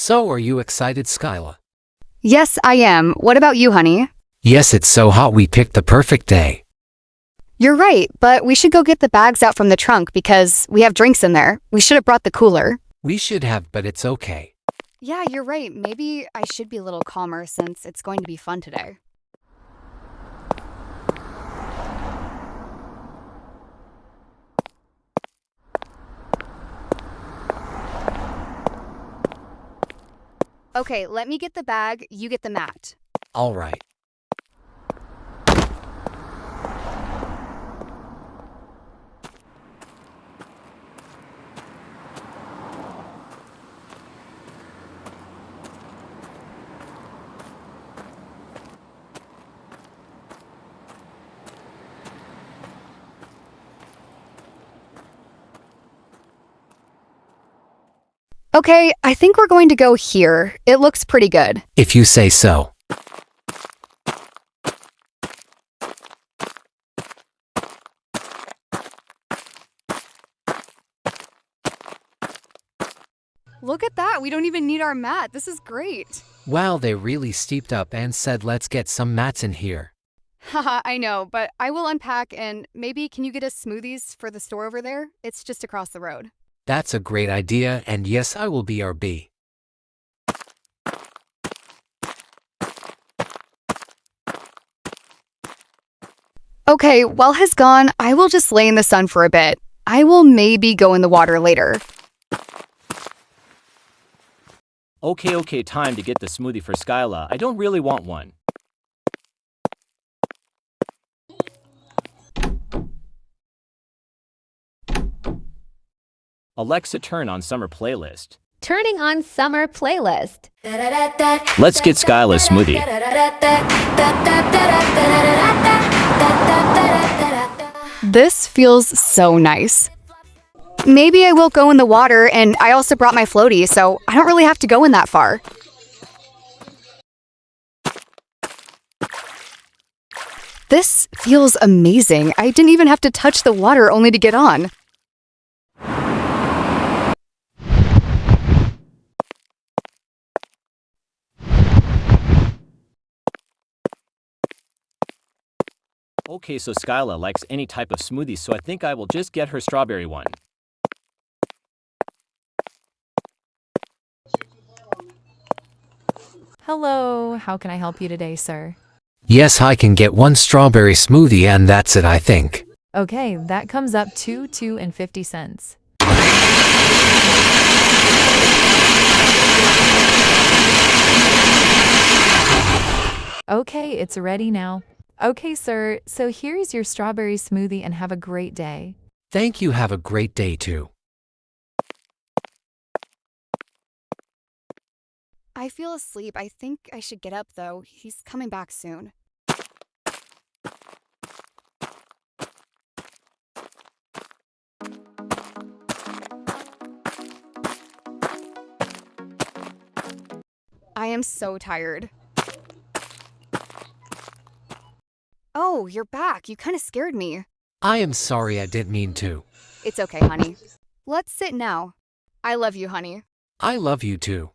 So are you excited, Skyla? Yes, I am. What about you, honey? Yes, it's so hot we picked the perfect day. You're right, but we should go get the bags out from the trunk because we have drinks in there. We should have brought the cooler. We should have, but it's okay. Yeah, you're right. Maybe I should be a little calmer since it's going to be fun today. Okay, let me get the bag, you get the mat. All right. Okay, I think we're going to go here. It looks pretty good. If you say so. Look at that. We don't even need our mat. This is great. Wow, they really stepped up and said let's get some mats in here. Haha, I know, but I will unpack and maybe can you get us smoothies for the store over there? It's just across the road. That's a great idea, and yes, I will be RB. Okay, while he's gone, I will just lay in the sun for a bit. I will maybe go in the water later. Okay, time to get the smoothie for Skyla. I don't really want one. Alexa, turn on summer playlist. Turning on summer playlist. Let's get Skyla's smoothie. This feels so nice. Maybe I will go in the water, and I also brought my floaty, so I don't really have to go in that far. This feels amazing. I didn't even have to touch the water only to get on. Okay, so Skyla likes any type of smoothie, so I think I will just get her strawberry one. Hello, how can I help you today, sir? Yes, I can get one strawberry smoothie and that's it, I think. Okay, that comes up to $2.50. Okay, it's ready now. Okay, sir, so here's your strawberry smoothie and have a great day. Thank you, have a great day too. I feel asleep. I think I should get up, though. He's coming back soon. I am so tired. Oh, you're back. You kind of scared me. I am sorry, I didn't mean to. It's okay, honey. Let's sit now. I love you, honey. I love you too.